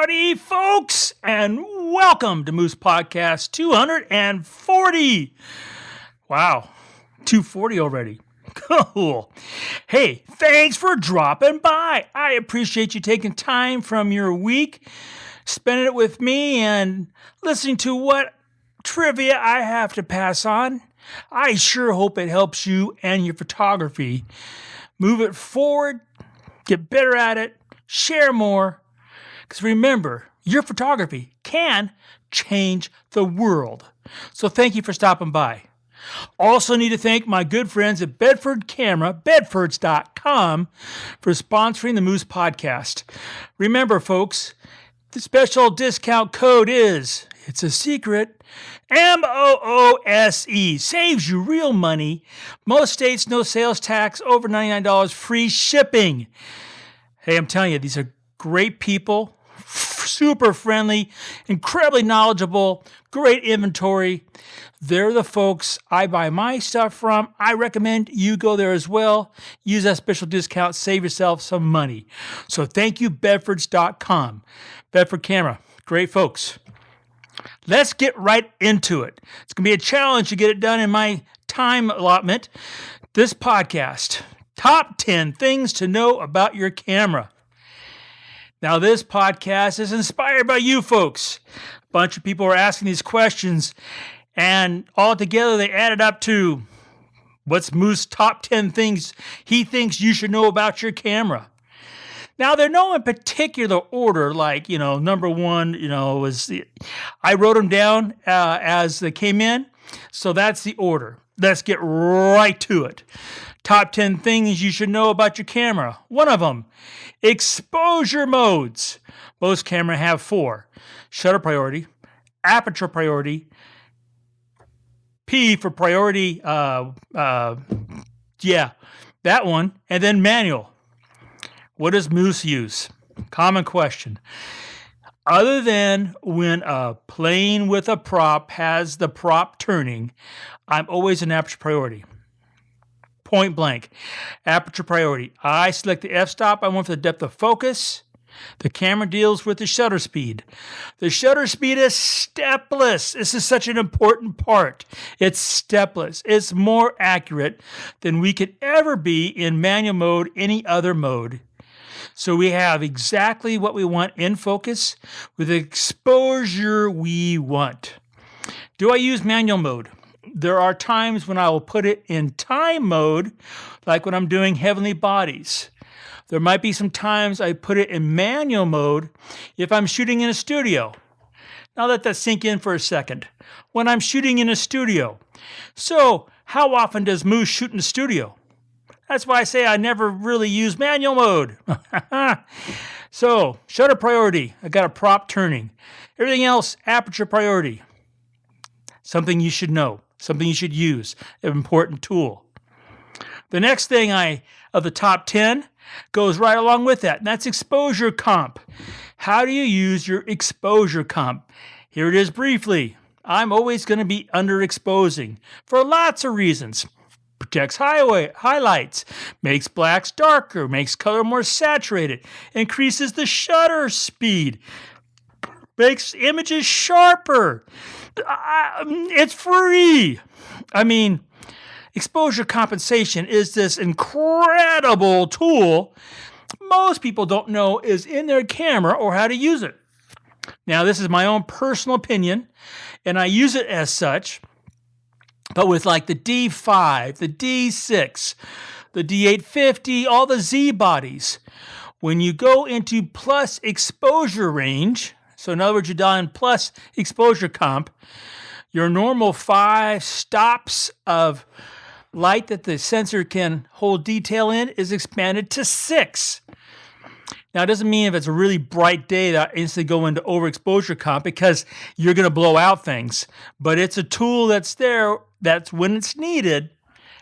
Howdy, folks, and welcome to Moose Podcast 240. Wow, 240 already. Cool. Hey, thanks for dropping by. I appreciate you taking time from your week, spending it with me, and listening to what trivia I have to pass on. I sure hope it helps you and your photography. Move it forward, get better at it, share more. Because remember, your photography can change the world. So thank you for stopping by. Also need to thank my good friends at Bedford Camera, bedfords.com, for sponsoring the Moose Podcast. Remember, folks, the special discount code is, it's a secret, MOOSE. Saves you real money. Most states, no sales tax, over $99, free shipping. Hey, I'm telling you, these are great people, super friendly, incredibly knowledgeable, great inventory. They're the folks I buy my stuff from. I recommend you go there as well. Use that special discount, save yourself some money. So thank you, bedfords.com. Bedford Camera, great folks. Let's get right into it. It's going to be a challenge to get it done in my time allotment. This podcast, Top 10 Things to Know About Your Camera. Now, this podcast is inspired by you folks. A bunch of people are asking these questions, and all together they added up to what's Moose's top 10 things he thinks you should know about your camera. Now, they're no in particular order, like, number one, I wrote them down as they came in, so that's the order. Let's get right to it. Top 10 things you should know about your camera. One of them, exposure modes. Most cameras have 4. Shutter priority, aperture priority, P for priority, that one, and then manual. What does Moose use? Common question. Other than when a plane with a prop has the prop turning, I'm always an aperture priority. Point blank. Aperture priority. I select the f-stop. I want for the depth of focus. The camera deals with the shutter speed. The shutter speed is stepless. This is such an important part. It's stepless. It's more accurate than we could ever be in manual mode, any other mode. So we have exactly what we want in focus with the exposure we want. Do I use manual mode? There are times when I will put it in time mode, like when I'm doing heavenly bodies. There might be some times I put it in manual mode if I'm shooting in a studio. Now let that sink in for a second. When I'm shooting in a studio. So how often does Moose shoot in the studio? That's why I say I never really use manual mode. So, shutter priority. I got a prop turning. Everything else, aperture priority. Something you should know. Something you should use. An important tool. The next thing of the top 10 goes right along with that, and that's exposure comp. How do you use your exposure comp? Here it is briefly. I'm always going to be underexposing for lots of reasons. Protects highlights, makes blacks darker, makes color more saturated, increases the shutter speed, makes images sharper. It's free. Exposure compensation is this incredible tool most people don't know is in their camera or how to use it. Now, this is my own personal opinion, and I use it as such. But with like the D5, the D6, the D850, all the Z bodies, when you go into plus exposure range, so in other words, you're done plus exposure comp, your normal 5 stops of light that the sensor can hold detail in is expanded to 6. Now, it doesn't mean if it's a really bright day that I instantly go into overexposure comp because you're going to blow out things. But it's a tool that's there that's when it's needed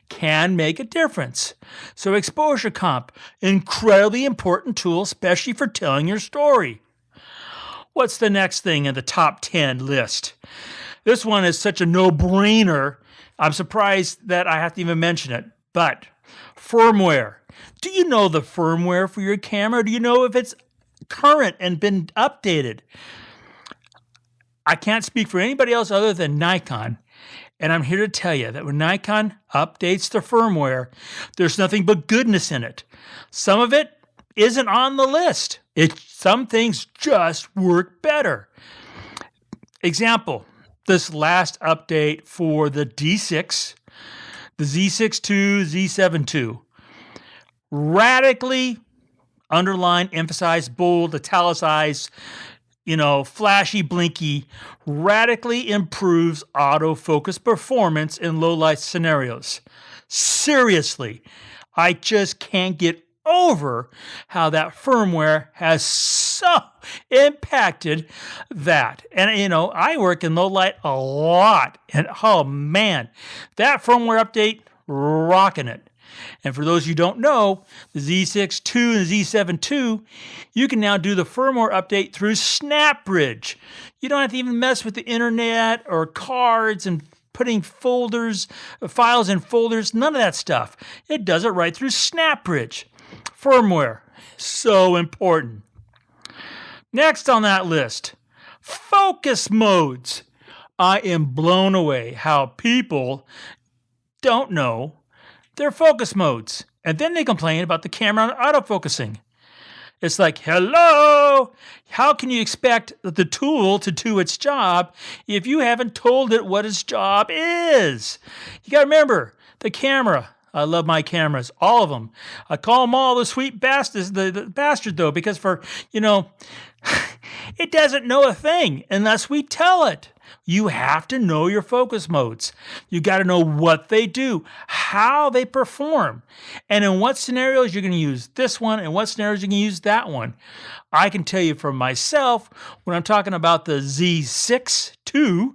can make a difference. So exposure comp, incredibly important tool, especially for telling your story. What's the next thing in the top 10 list? This one is such a no-brainer. I'm surprised that I have to even mention it. But firmware. Do you know the firmware for your camera? Do you know if it's current and been updated. I can't speak for anybody else other than Nikon. And I'm here to tell you that when Nikon updates the firmware, there's nothing but goodness in it. Some of it isn't on the list. Some things just work better. Example, this last update for the D6, the Z6 II, Z7 II, radically underline, emphasize, bold, italicize, flashy, blinky, radically improves autofocus performance in low light scenarios. Seriously, I just can't get over how that firmware has so impacted that. And, I work in low light a lot. And, oh man, that firmware update, rocking it. And for those you don't know, the Z6 II and the Z7 II, you can now do the firmware update through SnapBridge. You don't have to even mess with the internet or cards and putting files in folders, none of that stuff. It does it right through SnapBridge. Firmware, so important. Next on that list, focus modes. I am blown away how people don't know their focus modes. And then they complain about the camera on autofocusing. It's like, hello, how can you expect the tool to do its job if you haven't told it what its job is? You got to remember, the camera. I love my cameras, all of them. I call them all the sweet bastards, the bastard though, because it doesn't know a thing unless we tell it. You have to know your focus modes. You got to know what they do, how they perform, and in what scenarios you're going to use this one and what scenarios you're going to use that one. I can tell you for myself, when I'm talking about the Z6 II,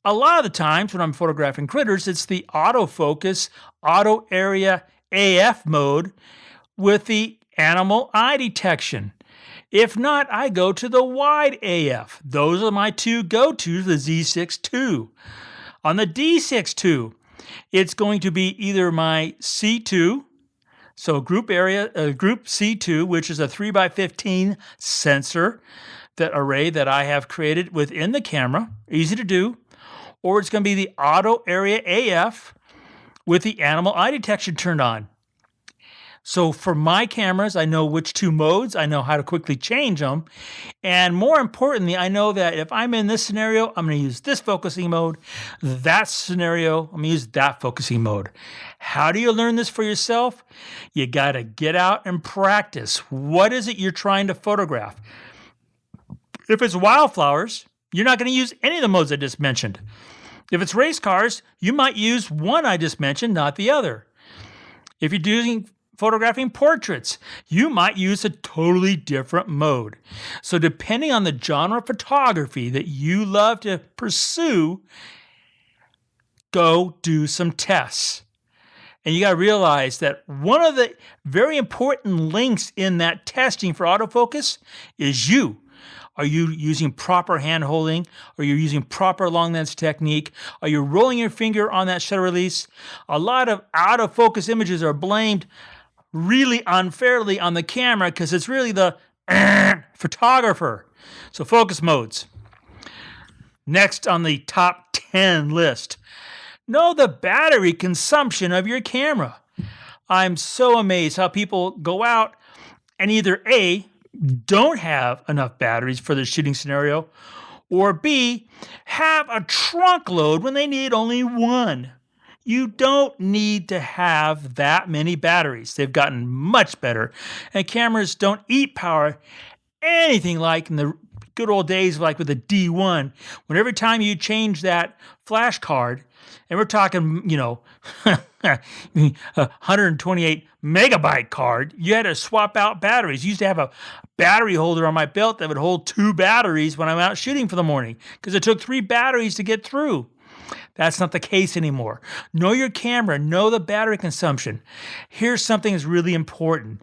a lot of the times when I'm photographing critters, it's the autofocus, auto area AF mode with the animal eye detection. If not, I go to the wide AF. Those are my two go-tos, the Z6 II. On the D6 II, it's going to be either my C2, so group C2, which is a 3x15 sensor array that I have created within the camera, easy to do, or it's going to be the auto area AF with the animal eye detection turned on. So for my cameras, I know which two modes, I know how to quickly change them, and more importantly, I know that if I'm in this scenario, I'm going to use this focusing mode, that scenario, I'm going to use that focusing mode. How do you learn this for yourself? You got to get out and practice. What is it you're trying to photograph? If it's wildflowers, you're not going to use any of the modes I just mentioned. If it's race cars, you might use one I just mentioned, not the other. If you're photographing portraits, you might use a totally different mode. So depending on the genre of photography that you love to pursue, go do some tests. And you got to realize that one of the very important links in that testing for autofocus is you. Are you using proper hand holding? Are you using proper long lens technique? Are you rolling your finger on that shutter release? A lot of out of focus images are blamed really unfairly on the camera because it's really the photographer. So focus modes. Next on the top 10 list, know the battery consumption of your camera. I'm so amazed how people go out and either A, don't have enough batteries for their shooting scenario, or B, have a trunk load when they need only one. You don't need to have that many batteries. They've gotten much better. And cameras don't eat power anything like in the good old days like with the D1, when every time you change that flash card, and we're talking, 128 megabyte card, you had to swap out batteries. You used to have a battery holder on my belt that would hold 2 batteries when I'm out shooting for the morning because it took 3 batteries to get through. That's not the case anymore. Know your camera, know the battery consumption. Here's something that's really important.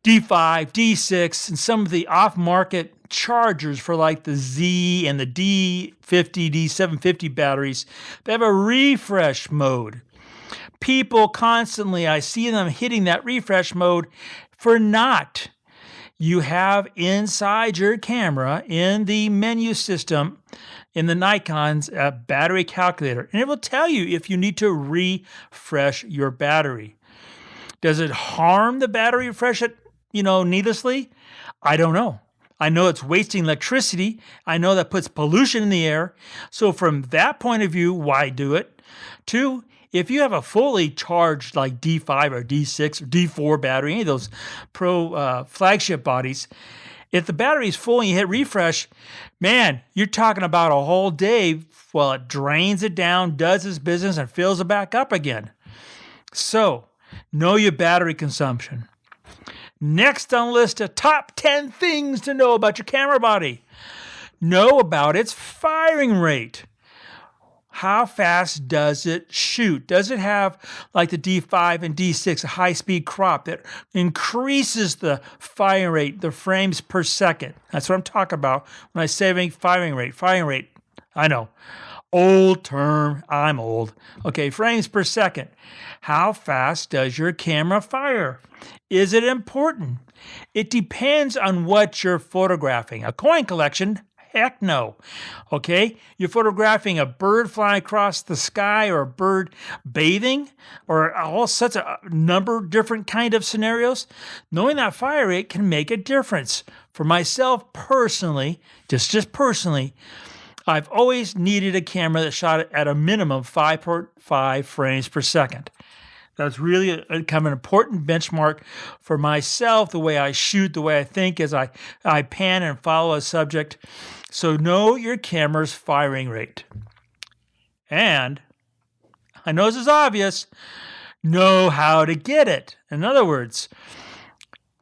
D5, D6, and some of the off-market chargers for like the Z and the D50, D750 batteries, they have a refresh mode. People constantly, I see them hitting that refresh mode for naught. you have inside your camera in the menu system in the Nikon's a battery calculator, and it will tell you if you need to refresh your battery. Does it harm the battery refresh it, needlessly? I don't know. I know it's wasting electricity. I know that puts pollution in the air. So from that point of view, why do it? Two, if you have a fully charged like D5 or D6 or D4 battery, any of those pro flagship bodies, if the battery is full and you hit refresh, man, you're talking about a whole day while it drains it down, does its business, and fills it back up again. So, know your battery consumption. Next on the list of top 10 things to know about your camera body. Know about its firing rate. How fast does it shoot? Does it have, like the D5 and D6, a high-speed crop that increases the firing rate, the frames per second? That's what I'm talking about when I say firing rate. Firing rate, I know. Old term, I'm old. Okay, frames per second. How fast does your camera fire? Is it important? It depends on what you're photographing. A coin collection? Heck no. Okay? You're photographing a bird flying across the sky or a bird bathing or all sorts of number of different kind of scenarios. Knowing that fire rate can make a difference. For myself personally, just personally, I've always needed a camera that shot at a minimum 5.5 frames per second. That's really a kind of an important benchmark for myself, the way I shoot, the way I think as I pan and follow a subject. So know your camera's firing rate. And, I know this is obvious, know how to get it. In other words,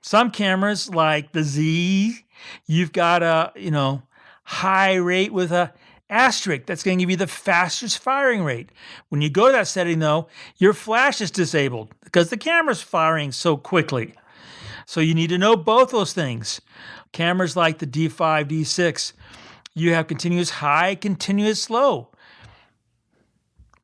some cameras like the Z, you've got a, high rate with a asterisk. That's going to give you the fastest firing rate. When you go to that setting, though, your flash is disabled because the camera's firing so quickly. So you need to know both those things. Cameras like the D5, D6, you have continuous high, continuous low.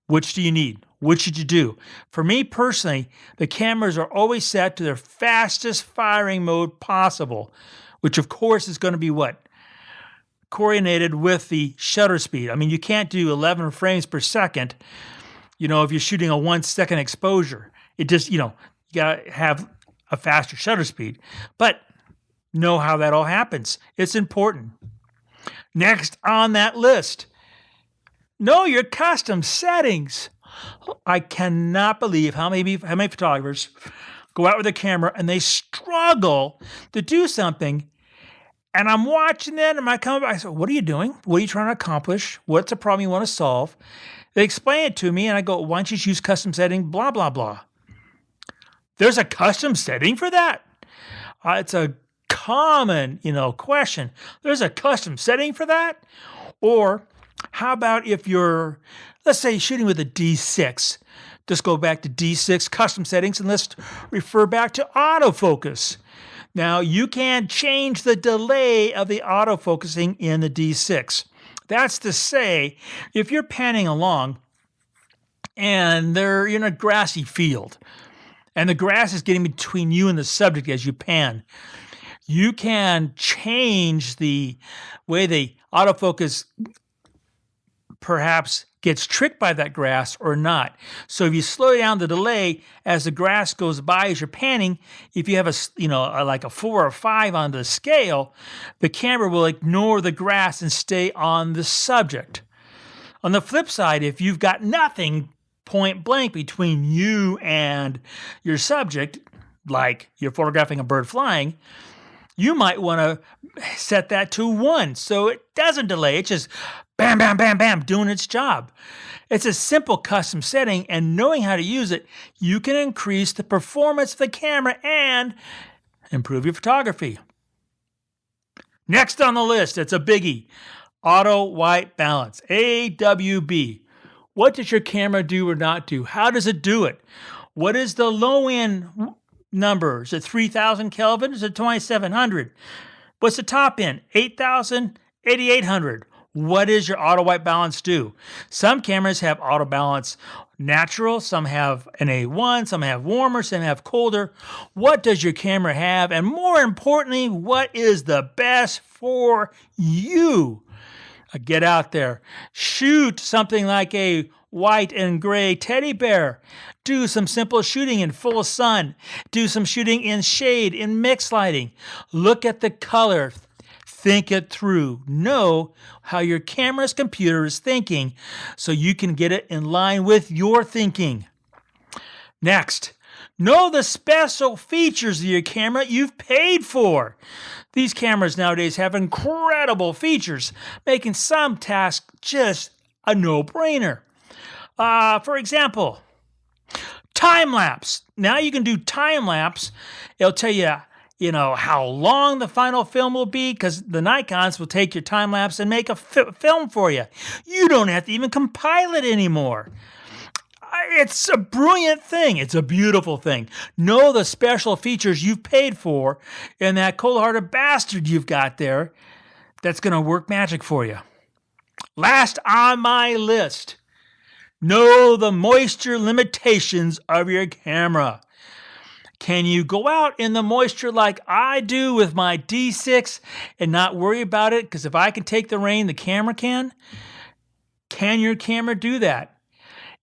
Which do you need? Which should you do? For me personally, the cameras are always set to their fastest firing mode possible, which of course is going to be what? Correlated with the shutter speed. I mean, you can't do 11 frames per second, if you're shooting a 1 second exposure. It just, you got to have a faster shutter speed. But know how that all happens. It's important. Next on that list, know your custom settings. I cannot believe how many photographers go out with a camera and they struggle to do something. And I'm watching that, and I say, what are you doing? What are you trying to accomplish? What's the problem you want to solve? They explain it to me, and I go, why don't you use custom setting, blah, blah, blah. There's a custom setting for that? It's a common, question. There's a custom setting for that? Or how about if you're, let's say, shooting with a D6? Just go back to D6 custom settings, and let's refer back to autofocus. Now, you can change the delay of the autofocusing in the D6. That's to say, if you're panning along and you're in a grassy field and the grass is getting between you and the subject as you pan, you can change the way the autofocus perhaps gets tricked by that grass or not. So if you slow down the delay as the grass goes by as you're panning, if you have like a 4 or 5 on the scale, the camera will ignore the grass and stay on the subject. On the flip side, if you've got nothing point blank between you and your subject, like you're photographing a bird flying, you might want to set that to 1 so it doesn't delay. It's just bam, bam, bam, bam, doing its job. It's a simple custom setting, and knowing how to use it, you can increase the performance of the camera and improve your photography. Next on the list, it's a biggie. Auto white balance, AWB. What does your camera do or not do? How does it do it? What is the low end number? Is it 3,000 Kelvin? Is it 2,700? What's the top end? 8,000, 8,800. What does your auto white balance do? Some cameras have auto balance natural, some have an A1, some have warmer, some have colder. What does your camera have? And more importantly, what is the best for you? Get out there. Shoot something like a white and gray teddy bear. Do some simple shooting in full sun. Do some shooting in shade, in mixed lighting. Look at the color. Think it through. Know how your camera's computer is thinking so you can get it in line with your thinking. Next, know the special features of your camera you've paid for. These cameras nowadays have incredible features, making some tasks just a no-brainer. For example, time-lapse. Now you can do time-lapse. It'll tell you how long the final film will be, because the Nikons will take your time-lapse and make a film for you. You don't have to even compile it anymore. It's a brilliant thing. It's a beautiful thing. Know the special features you've paid for and that cold-hearted bastard you've got there that's going to work magic for you. Last on my list, know the moisture limitations of your camera. Can you go out in the moisture like I do with my D6 and not worry about it? Because if I can take the rain, the camera can. Can your camera do that?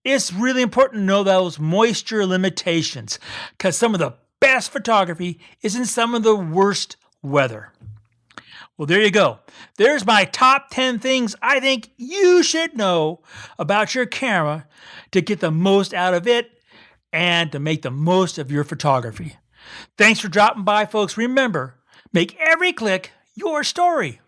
It's really important to know those moisture limitations, because some of the best photography is in some of the worst weather. Well, there you go. There's my top 10 things I think you should know about your camera to get the most out of it and to make the most of your photography. Thanks for dropping by, folks. Remember, make every click your story.